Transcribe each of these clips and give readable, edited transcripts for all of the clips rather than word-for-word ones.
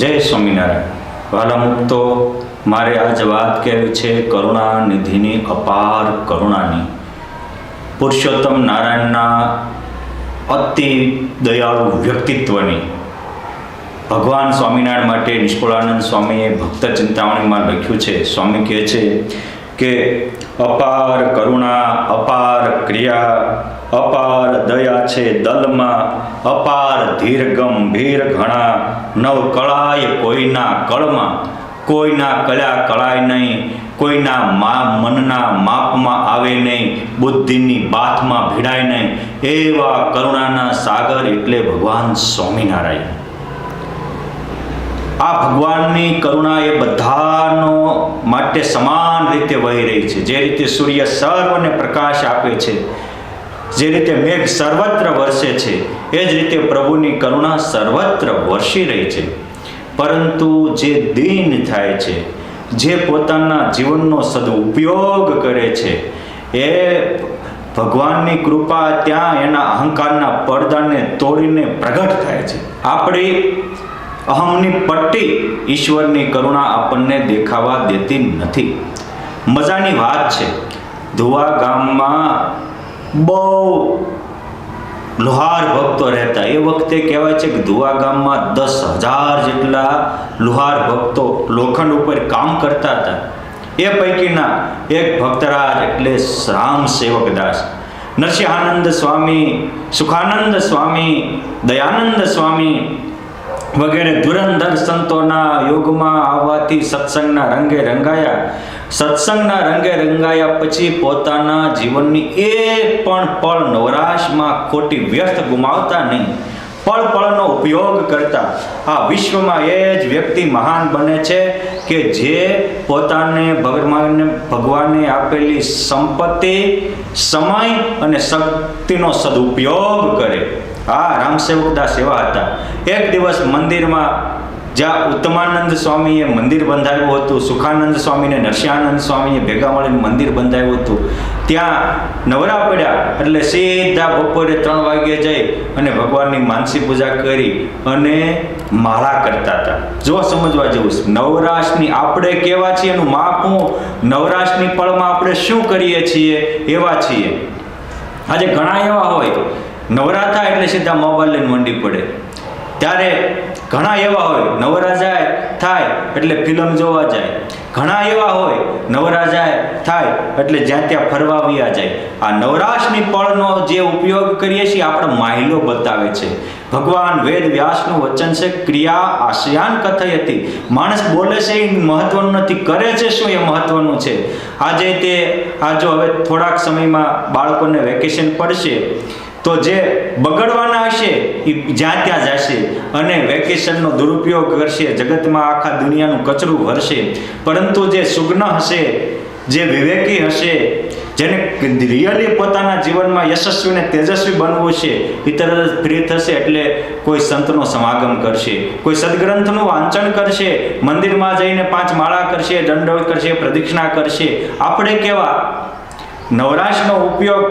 જય સ્વામિનારાયણ. વાલા મુક્તો, મારે આજ વાત કહેવી છે કરુણા નિધિની, અપાર કરુણાની, પુરુષોત્તમ નારાયણના અતિ દયાળુ વ્યક્તિત્વની. ભગવાન સ્વામિનારાયણ માટે નિષ્કુળાનંદ સ્વામીએ ભક્ત ચિંતામણીમાં લખ્યું છે. સ્વામી કહે છે કે અપાર કરુણા, અપાર ક્રિયા, અપાર દયા છે દલમાં, અપાર ધીર ગંભીર ઘણા, નવ કળાય કોઈના કળમાં, કોઈના કળા કળાય નહીં, કોઈના મનના માપમાં આવે નહીં, બુદ્ધિની બાથમાં ભીડાય નહીં. એવા કરુણાના સાગર એટલે ભગવાન સ્વામિનારાયણ. આ ભગવાનની કરુણા એ બધાનો માટે સમાન રીતે વહી રહી છે. જે રીતે સૂર્ય સર્વને પ્રકાશ આપે છે, જે રીતે મેઘ સર્વત્ર વરસે છે, એ જ રીતે પ્રભુની કરુણા સર્વત્ર વરસી રહી છે. પરંતુ જે દીન થાય છે, જે પોતાના જીવનનો સદુપયોગ કરે છે, એ ભગવાનની કૃપા ત્યાં એના અહંકારના પડદાને તોડીને પ્રગટ થાય છે. આપણી અહમની પટ્ટી ઈશ્વરની કરુણા આપણને દેખાવા દેતી નથી. મજાની વાત છે, ધુવા ગામમાં બહુ લુહાર ભક્તો રહેતા. એ વખતે કહેવાય છે કે ધુવા ગામમાં 10,000 જેટલા લુહાર ભક્તો લોખંડ ઉપર કામ કરતા હતા. એ પૈકીના એક ભક્તરાજ એટલે રામ સેવકદાસ, નરસિંહાનંદ સ્વામી, સુખાનંદ સ્વામી, દયાનંદ સ્વામી વગેરે ધુરંધર સંતોના યોગમાં આવવાથી સત્સંગના રંગે રંગાયા. સત્સંગના રંગે રંગાયા પછી પોતાના જીવનની એક પણ પળ નવરાશમાં ખોટી વ્યર્થ ગુમાવતા નહીં, પળ પળનો ઉપયોગ કરતા. આ વિશ્વમાં એ જ વ્યક્તિ મહાન બને છે કે જે પોતાને ભગવાને આપેલી સંપત્તિ, સમય અને શક્તિનો સદુપયોગ કરે. આ રામસેવકદાસ એવા હતા. એક દિવસ મંદિરમાં, જ્યાં ઉત્તમાનંદ સ્વામીએ મંદિર બંધાવ્યું હતું, સુખાનંદ સ્વામીને નરસિંહાનંદ સ્વામીએ ભેગા મળીને મંદિર બંધાવ્યું હતું, ત્યાં નવરા પડ્યા એટલે સીધા બપોરે 3 વાગ્યે જઈ અને ભગવાનની માનસી પૂજા કરી અને માળા કરતા હતા. જો સમજવા જેવું, નવરાશની આપણે કેવા છીએ એનું માપ હું, નવરાશની પળમાં આપણે શું કરીએ છીએ એવા છીએ. આજે ઘણા એવા હોય, નવરા થાય એટલે સીધા મોબાઈલ લઈને મંડી પડે. ત્યારે ઘણા એવા હોય, નવરા થાય એટલે ફિલ્મ જોવા જાય. ઘણા એવા હોય, નવરા થાય એટલે જ્યાં ત્યાં ફરવા વ્યા જાય. આ નવરાશની પળનો જે ઉપયોગ કરીએ છીએ આપણે માહિલો બતાવે છે. ભગવાન વેદ વ્યાસનું વચન છે, ક્રિયા આશયાન કથઈ હતી. માણસ બોલે છે એ મહત્વનું નથી, કરે છે શું એ મહત્વનું છે. આજે જો હવે થોડાક સમયમાં બાળકોને વેકેશન પડશે તો જે બગડવાના હશે એ જ્યાં ત્યાં જશે અને વેકેશનનો દુરુપયોગ કરશે, જગતમાં આખા દુનિયાનું કચરું ભરશે. પરંતુ જે સુગ્ન હશે, જે વિવેકી હશે, જેને રિયલી પોતાના જીવનમાં યશસ્વી અને તેજસ્વી બનવું છે, એ તરત ફ્રી થશે એટલે કોઈ સંતનો સમાગમ કરશે, કોઈ સદગ્રંથનું વાંચન કરશે, મંદિરમાં જઈને 5 માળા કરશે, દંડવત કરશે, પ્રદક્ષિણા કરશે. આપણે કેવા નવરાશનો ઉપયોગ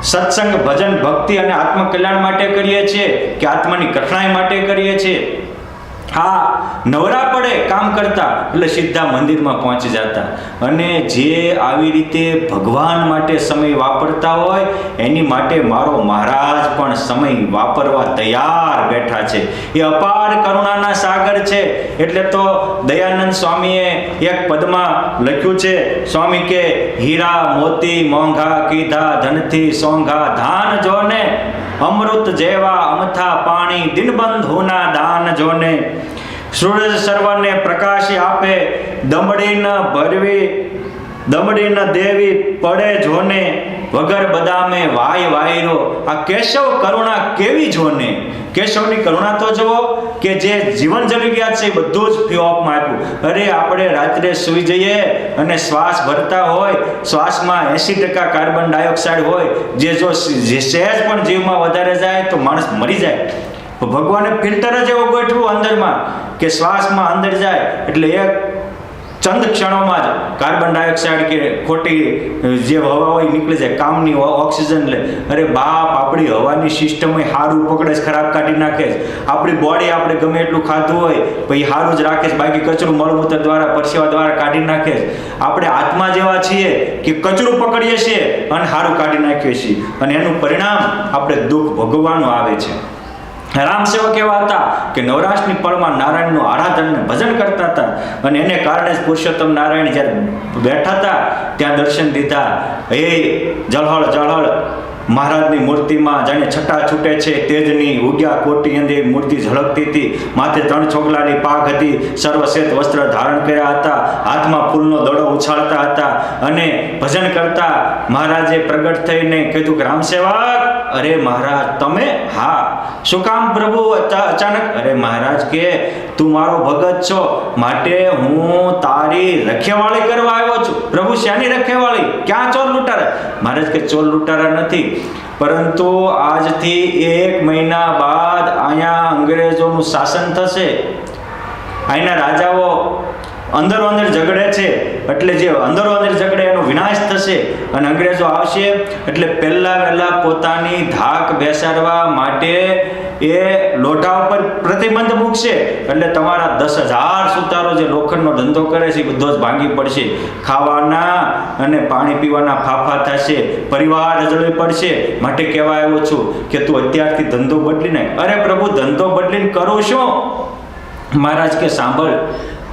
સત્સંગ, ભજન, ભક્તિ અને આત્મકલ્યાણ માટે કરીએ છીએ કે આત્માની કઠણાઈ માટે કરીએ છીએ? હા, નવરા પડે કામ કરતા એટલે સીધા મંદિરમાં પહોંચી જતા. અને જે આવી રીતે ભગવાન માટે સમય વાપરતા હોય એની માટે મારો મહારાજ પણ સમય વાપરવા તૈયાર બેઠા છે. એ અપાર કરુણાના સાગર છે. એટલે તો દયાનંદ સ્વામીએ એક પદમાં લખ્યું છે, સ્વામી કે હીરા મોતી મોંઘા કીધા ધનથી સોંઘા, ધાન જોને અમૃત જેવા અમથા પાણી, દિનબંધુના દાન જોને. સૂરજ સર્વને પ્રકાશ આપે, દમડી ન દેવી પડે જોને, વગર બદામે વાય વાયરો. આ કેશવ કરુણા કેવી જોને. કેશવની કરુણા તો જુઓ કે જે જીવન જરૂરિયાત છે એ બધું જ ફ્રી ઓફમાં આપ્યું. અરે આપણે રાત્રે સૂઈ જઈએ અને શ્વાસ ભરતા હોય, શ્વાસમાં 80% કાર્બન ડાયોક્સાઇડ હોય, જે સહેજ પણ જીવમાં વધારે જાય તો માણસ મરી જાય. ભગવાને ફિલ્ટર જ એવું ગોઠવ્યું અંદરમાં કે શ્વાસમાં અંદર જાય એટલે એક ચંદ ક્ષણોમાં જ કાર્બન ડાયોક્સાઇડ કે ખોટી જે હવા હોય નીકળી જાય, કામની ઓક્સિજન લે. અરે બાપ, આપણી હવાની સિસ્ટમ હોય સારું પકડે છે, ખરાબ કાઢી નાખે છે. આપણી બોડી આપણે ગમે એટલું ખાધું હોય પછી સારું જ રાખે છે, બાકી કચરું મળમૂત્ર દ્વારા પરસેવા દ્વારા કાઢી નાખે છે. આપણે આત્મા જેવા છીએ કે કચરું પકડીએ છીએ અને સારું કાઢી નાખીએ છીએ, અને એનું પરિણામ આપણે દુઃખ ભોગવવાનું આવે છે. રામસેવક એવા હતા કે નવરાશની પળમાં નારાયણનું આરાધન અને ભજન કરતા હતા, અને એને કારણે જ પુરુષોત્તમ નારાયણ જ્યારે બેઠા હતા ત્યાં દર્શન દીધા. હે જળહળ જળહળ મહારાજની મૂર્તિમાં જાણે છટા છૂટે છે તેજની, ઉગ્યા કોટી અંદે મૂર્તિ ઝળકતી હતી. માથે 3 છોગલાની પાઘ હતી, સર્વશ્વેત વસ્ત્ર ધારણ કર્યા હતા, હાથમાં ફૂલનો દડો ઉછાળતા હતા અને ભજન કરતા મહારાજે પ્રગટ થઈને કીધું કે રામસેવક, અરે મહારાજ તમે? હા. શું કામ પ્રભુ અચાનક? અરે મહારાજ કે તું મારો ભગત છો, માટે હું તારી રખેવાળી કરવા આવ્યો છું. પ્રભુ શાની રખેવાળી? ક્યાં ચોર લૂંટારા? મહારાજ કે ચોર લૂંટારા નથી, પરંતુ આજથી 1 મહિના બાદ અહીંયા અંગ્રેજોનું શાસન થશે. અહીંના રાજાઓ અંદરો અંદર ઝઘડે છે, એટલે જે અંદરો અંદર ઝઘડે એનો વિનાશ થશે અને અંગ્રેજો આવશે એટલે વહેલા પોતાની ધાક બેસાડવા માટે એ લોઢા ઉપર પ્રતિબંધ મૂકશે. એટલે તમારા 10,000 સુતારો જે લોખંડનો ધંધો કરે છે એ બધો જ ભાંગી પડશે. ખાવાના અને પાણી પીવાના ફાફા થશે, પરિવાર રજળી પડશે. માટે કહેવા આવ્યો છું કે તું અત્યારથી ધંધો બદલી નાખ. અરે પ્રભુ, ધંધો બદલીને કરું શું? મહારાજ કે સાંભળ,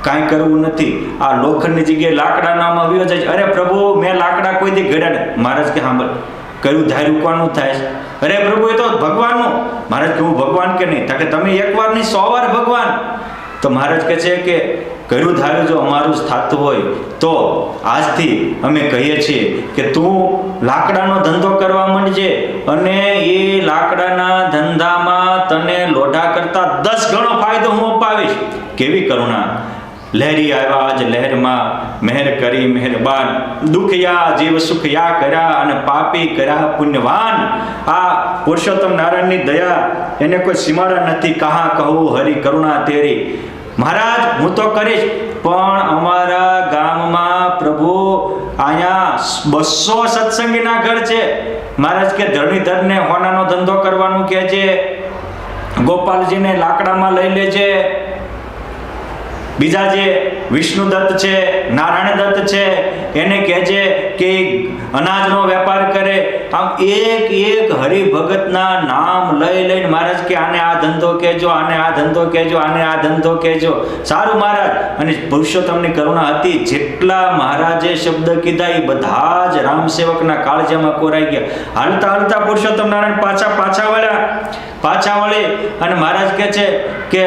કાંઈ કરવું નથી, આ લોખંડની જગ્યાએ લાકડાનામાં આવ્યો જાય. અરે પ્રભુ, મેં લાકડા કોઈ દી ઘડ્યા નહીં. મહારાજ કે સાંભળ, કયું ધાર્યું કોનું થાય છે? અરે પ્રભુ, એ તો ભગવાનનું. મહારાજ કે હું ભગવાન કે નહીં? કે તમે 1 વાર નહીં 100 વાર ભગવાન. તો મહારાજ કહે છે કે કર્યું ધાર્યું જો અમારું જ થતું હોય તો આજથી અમે કહીએ છીએ કે તું લાકડાનો ધંધો કરવા માંડજે, અને એ લાકડાના ધંધામાં તને લોઢા કરતા 10 ગણો ફાયદો હું અપાવીશ. કેવી કરુણા! લહેરી આવ્યા આજ લહેરમાં, મહેર કરી મહેરબાન, દુખયા જીવ સુખયા કર્યા અને પાપી કર્યા પુણ્યવાન. આ પુરુષોત્તમ નારાયણની દયા એને કોઈ સીમાડા નથી. કહા કહું હરી કરુણા તેરી. મહારાજ, હું તો કરીશ, પણ અમારા ગામમાં પ્રભુ અહીંયા 200 સત્સંગીના ઘર છે. મહારાજ કે ધરણીધરને હોનાનો ધંધો કરવાનું કહે છે, ગોપાલજીને લાકડામાં લઈ લેજે, બીજા જે વિષ્ણુદત્ત છે, નારાયણ દત્ત છે, એને કહેજે કે અનાજનો વેપાર કરે. આમ એક હરિભગતના નામ લઈને મહારાજ કે આને આ ધંધો કહેજો, આને આ ધંધો કહેજો, આને આ ધંધો કહેજો. સારું મહારાજ. અને પુરુષોત્તમની કરુણા હતી, જેટલા મહારાજે શબ્દ કીધા એ બધા જ રામસેવકના કાળજામાં કોરાઈ ગયા. હાલતા હાલતા પુરુષોત્તમ નારાયણ પાછા વળી અને મહારાજ કહે છે કે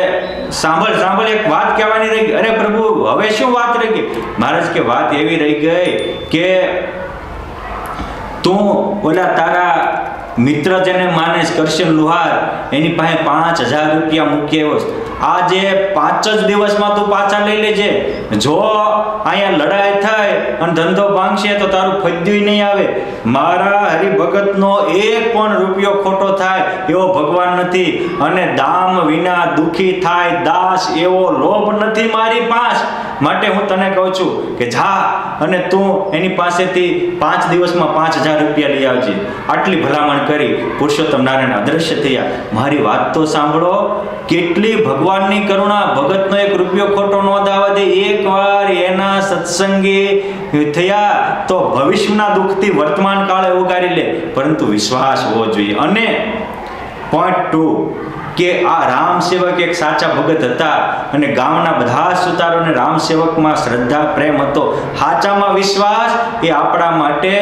સાંભળ, એક વાત કહેવાની રહી ગઈ. અરે પ્રભુ, હવે શું વાત રહી ગઈ? મહારાજ કે વાત એવી રહી ગઈ કે તું ઓલા તારા મિત્ર જેને માને કરશન લુહાર, એની પાસે 5,000 રૂપિયા મૂકી આવ્યો છે. આજે 5 જ દિવસમાં તું પાછા લઈ લેજે. જો અહીંયા લડાઈ થાય અને ધંધો ભાંગશે તો તારું ફદ્યું નહીં આવે. મારા હરિભગતનો 1 પણ રૂપિયો ખોટો થાય એવો ભગવાન નથી, અને દામ વિના દુખી થાય દાસ એવો લોભ નથી મારી પાસે. માટે હું તને કહું છું કે જા અને તું એની પાસેથી 5 દિવસમાં 5,000 રૂપિયા લઈ આવજે. આટલી ભલામણ કરી પુરુષોત્તમ નારાયણ અદ્રશ્ય થયા. મારી વાત તો સાંભળો, કેટલી ભગવાનની કરુણા! ભગતનો 1 રૂપિયો ખોટો ન દાવા દે. એકવાર એના સત્સંગી થયા તો ભવિષ્યના દુઃખથી વર્તમાન કાળે ઉગારી લે, પરંતુ વિશ્વાસ હોવો જોઈએ. અને પોઈન્ટ 2 કે આ રામસેવક એક સાચા ભગત હતા, અને ગામના બધા સુતારોને રામસેવકમાં શ્રદ્ધા પ્રેમ હતો. સાચામાં વિશ્વાસ એ આપણા માટે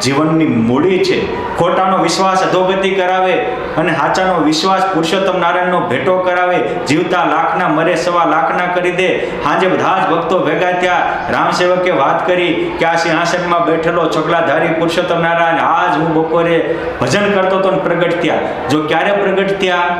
જીવનની મૂડી છે. ખોટાનો વિશ્વાસ અધોગતિ કરાવે, અને સાચાનો વિશ્વાસ પુરુષોત્તમ નારાયણનો ભેટો કરાવે. જીવતા લાખના મરે 1.25 લાખના કરી દે. આજે બધા જ ભક્તો ભેગા થયા. રામસેવકે વાત કરી કે આ સિંહાસનમાં બેઠેલો ચોકલાધારી પુરુષોત્તમ નારાયણ આજ હું બપોરે ભજન કરતો હતો ને પ્રગટ થયા. જો ક્યારે પ્રગટ થયા?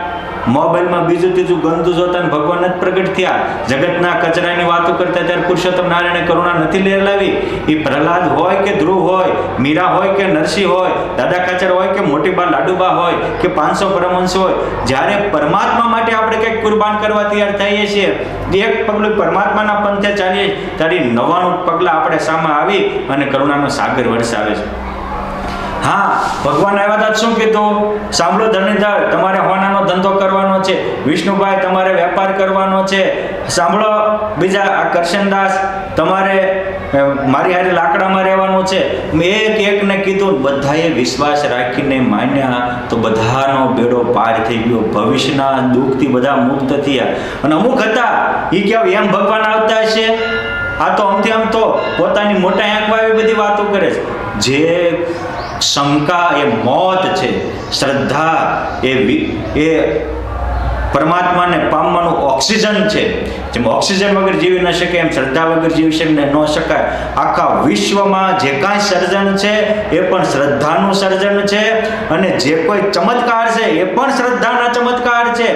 મોબાઈલમાં બીજું ત્રીજું ગંદુ જોતા ભગવાન જ પ્રગટ થયા. જગતના કચરાની વાતો કરતા ત્યારે પુરુષોત્તમ નારાયણે કરુણા નથી લેલાવી. એ પ્રહલાદ હોય કે ધ્રુવ હોય, મીરા હોય કે નરસિંહ હોય, દાદા ખાચર હોય કે મોટીબા લાડુબા હોય કે 500 પરમહંસ હોય, જ્યારે પરમાત્મા માટે આપણે કંઈક કુરબાન કરવા તૈયાર થઈએ છીએ, એક પગલું પરમાત્માના પંથે ચાલીએ ત્યારે 99 પગલાં આપણે સામે આવી અને કરુણાનો સાગર વરસાવે છે. હા, ભગવાન આવ્યા હતા શું કીધું? સાંભળો ધણીધર, તમારે હોનાનો ધંધો કરવાનો છે. વિષ્ણુભાઈ, તમારે વેપાર કરવાનો છે. સાંભળો બીજા આ કરશનદાસ, તમારે મારી હારે લાકડામાં રહેવાનું છે. એક એકને કીધું, બધાએ વિશ્વાસ રાખીને માન્યા તો બધાનો બેડો પાર થઈ ગયો. ભવિષ્યના દુઃખથી બધા મુક્ત થયા. અને અમુક હતા એ કેવું એમ ભગવાન આવતા હશે, આ તો આમથી આમ તો પોતાની મોટા આંખમાં એવી બધી વાતો કરે છે. જે શંકા એ મોત છે, શ્રદ્ધા એ પરમાત્માને પામવાનું ઓક્સિજન છે. જેમ ઓક્સિજન વગર જીવી ન શકે એમ શ્રદ્ધા વગર જીવી શકે ન શકાય. આખા વિશ્વમાં જે કાંઈ સર્જન છે એ પણ શ્રદ્ધાનું સર્જન છે, અને જે કોઈ ચમત્કાર છે એ પણ શ્રદ્ધાના ચમત્કાર છે.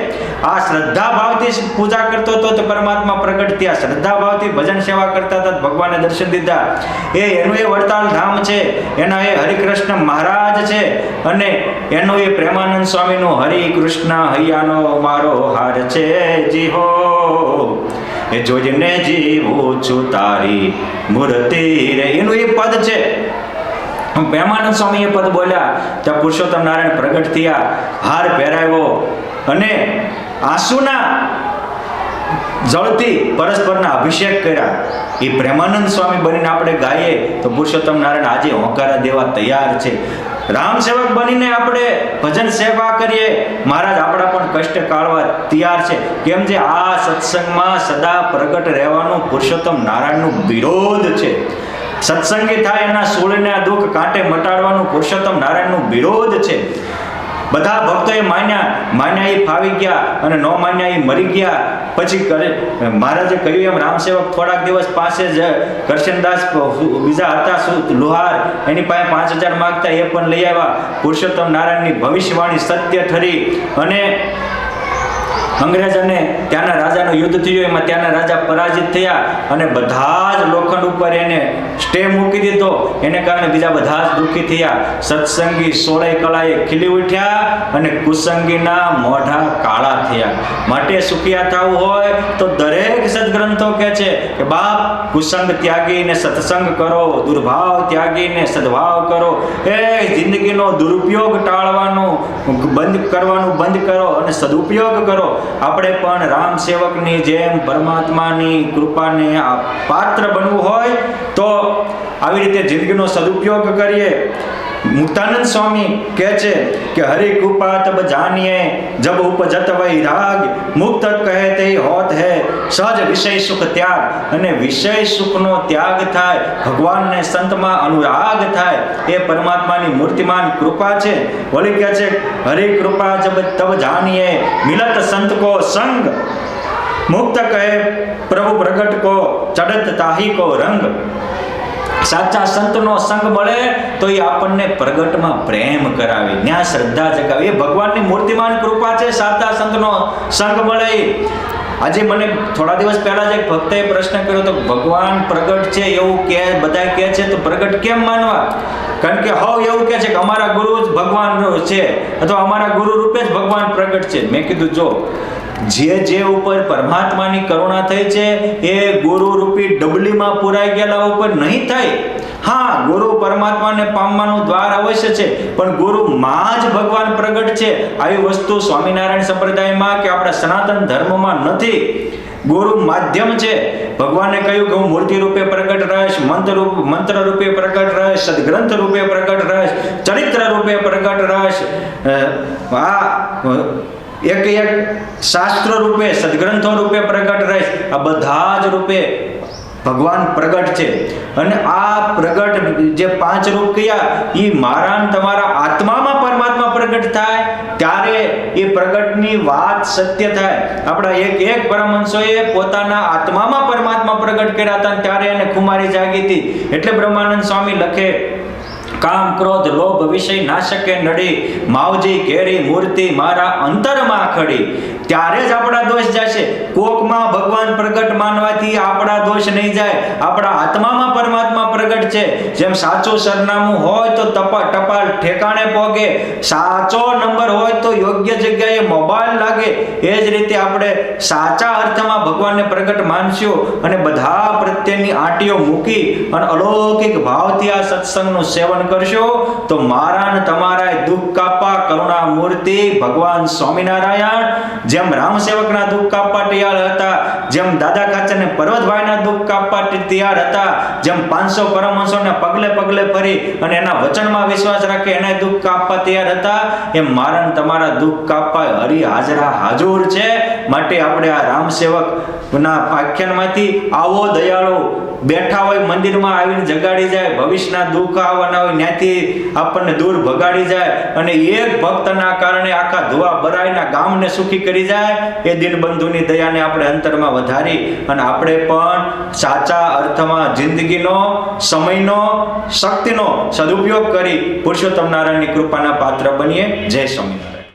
આ શ્રદ્ધા ભાવથી પૂજા કરતો હતો તો પરમાત્મા પ્રગટ થયા. શ્રદ્ધા ભાવથી ભજન સેવા કરતા હતા, ભગવાને દર્શન દીધા. એનું એ વડતાલ ધામ છે, એના એ હરિકૃષ્ણ મહારાજ છે, અને એનું એ પ્રેમાનંદ સ્વામીનું હરિ કૃષ્ણ હૈયાનો મારો હાર છે જીહો, એ જોજને જીવું છું તારી મૂર્તિ રે. એનું એ પદ છે. પ્રેમાનંદ સ્વામી એ પદ બોલ્યા ત્યાં પુરુષોત્તમ નારાયણ પ્રગટ થયા, હાર પહેરાવ્યો અને આંસુના જળથી પરસ્પરના અભિષેક કર્યા. એ પ્રેમાનંદ સ્વામી બનીને આપણે ગાઈએ તો પુરુષોત્તમ નારાયણ આજે હોંકારા દેવા તૈયાર છે. રામ સેવક બનીને આપણે ભજન સેવા કરીએ, મહારાજ આપણા પણ કષ્ટ કાઢવા તૈયાર છે. કેમ જે આ સત્સંગમાં સદા પ્રગટ રહેવાનું પુરુષોત્તમ નારાયણનું વિરોધ છે. સત્સંગી થાય એના સોળને દુઃખ કાંટે મટાડવાનું પુરુષોત્તમ નારાયણનું વિરોધ છે. બધા ભક્તોએ માન્યા એ ફાવી ગયા, અને ન માન્યા એ મરી ગયા. પછી મહારાજે કહ્યું એમ રામ સેવક થોડાક દિવસ પાસે જ કરશનદાસ બીજા હતા લુહાર, એની પાસે 5000 માગતા, એ પણ લઈ આવ્યા. પુરુષોત્તમ નારાયણની ભવિષ્યવાણી સત્ય ઠરી, અને અંગ્રેજ અને ત્યાંના રાજાનું યુદ્ધ થયું. એમાં ત્યાંના રાજા પરાજિત થયા, અને બધા જ લોખંડ ઉપર એને સ્ટે મૂકી દીધો. એને કારણે બીજા બધા જ દુઃખી થયા. સત્સંગી સોળે કળાએ ખીલી ઉઠ્યા, અને કુસંગીના મોઢા કાળા થયા. માટે સુખિયા થવું હોય તો દરેક સદગ્રંથો કહે છે કે બાપ, કુસંગ ત્યાગીને સત્સંગ કરો, દુર્ભાવ ત્યાગીને સદભાવ કરો. એ જિંદગીનો દુરુપયોગ ટાળવાનું બંધ કરો, અને સદુપયોગ કરો. આપણે પણ રામ સેવકની જેમ પરમાત્માની કૃપાને પાત્ર બનવું હોય તો આવી રીતે જિંદગીનો સદુપયોગ કરીએ. મુક્તાનંદ સ્વામી કહે છે કે હરિ કૃપા તબ જાનિએ જબ ઉપજત વૈરાગ, મુક્ત કહે તે હોત હે સહજ વિષય સુખ ત્યાગ. અને વિષય સુખનો ત્યાગ થાય, ભગવાનને સંતમાં અનુરાગ થાય, એ પરમાત્માની મૂર્તિમાન કૃપા છે. વળી કહે છે હરિ કૃપા જબ તબ જાનિએ મિલત સંત કો સંગ, મુક્ત કહે પ્રભુ પ્રગટ કો ચડત તાહી કો રંગ. સાચા સંતનો સંગ મળે તો એ આપણને પ્રગટમાં પ્રેમ કરાવે, ત્યાં શ્રદ્ધા જગાવે. એ ભગવાનની મૂર્તિમાન કૃપા છે. સાચા સંતનો સંગ મળે. આજે મને થોડા દિવસ પહેલા જ એક ભક્તએ પ્રશ્ન કર્યો તો ભગવાન પ્રગટ છે એવું કે બધા કહે છે, તો પ્રગટ કેમ માનવા? કારણ કે હવ એવું કહે છે કે અમારા ગુરુ જ ભગવાન છે, અથવા અમારા ગુરુ રૂપે જ ભગવાન પ્રગટ છે. મેં કીધું જો જે ઉપર પરમાત્માની કરુણા થઈ છે એ ગુરુ રૂપી ડબલીમાં પુરાઈ ગયેલા ઉપર નહીં થાય. હા, ગુરુ પરમાત્માને પામવાનું દ્વાર અવશ્ય છે, પણ ગુરુ માં જ ભગવાન પ્રગટ છે આવી વસ્તુ સ્વામિનારાયણ સંપ્રદાયમાં કે આપણા સનાતન ધર્મમાં નથી. ગુરુ માધ્યમ છે. ભગવાને કહ્યું કે હું મૂર્તિ રૂપે પ્રગટ રહીશ, મંત્ર રૂપે પ્રગટ રહીશ, સદગ્રંથ રૂપે પ્રગટ રહીશ, ચરિત્ર રૂપે પ્રગટ રહીશ, એક શાસ્ત્ર રૂપે સદગ્રંથો રૂપે પ્રગટ રહીશ. આ બધા જ રૂપે ભગવાન પ્રગટ છે. અને આ પ્રગટ જે 5 રૂપ કયા, એ મારા તમારા આત્મામાં પરમાત્મા પ્રગટ થાય ત્યારે એ પ્રગટની વાત સત્ય થાય. આપણા એક પરમહંસોએ પોતાના આત્મામાં પરમાત્મા પ્રગટ કર્યા હતા, ત્યારે એને ખુમારી જાગી હતી. એટલે બ્રહ્માનંદ સ્વામી લખે, કામ ક્રોધ લોભ વિષય નાશકે નડી, માવજી કેરી મૂર્તિ મારા અંતરમાં ખડી. ત્યારે જ આપણા દોષ જશે. કોકમાં ભગવાન પ્રગટ માનવાથી આપણા દોષ નહીં જાય. આપણા આત્મામાં પરમાત્મા પ્રગટ છે. જેમ સાચું સરનામું હોય તો ટપાલ ઠેકાણે પહોંચે, સાચો નંબર હોય તો યોગ્ય જગ્યાએ મોબાઈલ લાગે. એ જ રીતે આપણે સાચા અર્થમાં ભગવાનને પ્રગટ માનશું અને બધા પ્રત્યેની આંટીઓ મૂકી અને અલૌકિક ભાવથી આ સત્સંગનું સેવન કરશો તો મારા ને તમારા દુઃખ કાપવા કરુણા મૂર્તિ ભગવાન સ્વામિનારાયણ જેમ રામ સેવકના દુઃખ કાપવા તૈયાર હતા, જેમ દાદા ખાચર ને પર્વતભાઈના દુઃખ કાપવા તૈયાર હતા, જેમ 500 પરમહંસોને પગલે પગલે ફરી અને એના વચનમાં વિશ્વાસ રાખે એના દુઃખ કાપવા તૈયાર હતા, એમ મારા ને તમારા દુઃખ કાપવા હરિ હાજરા હાજર છે. માટે આપણે આ રામ સેવકના આખ્યાનમાંથી આવો દયાળુ બેઠા હોય મંદિરમાં આવીને જગાડી જાય, ભવિષ્યના દુઃખ આવવાના હોય ત્યાંથી આપણને દૂર ભગાડી જાય અને એક ભક્તના કારણે આખા ધોવા બરાઈના ગામને સુખી કરી જાય. એ દિનબંધુની દયાને આપણે અંતરમાં વધારી અને આપણે પણ સાચા અર્થમાં જિંદગીનો સમયનો શક્તિનો સદુપયોગ કરી પુરુષોત્તમ નારાયણની કૃપાના પાત્ર બનીએ. જય સ્વામિનારાયણ.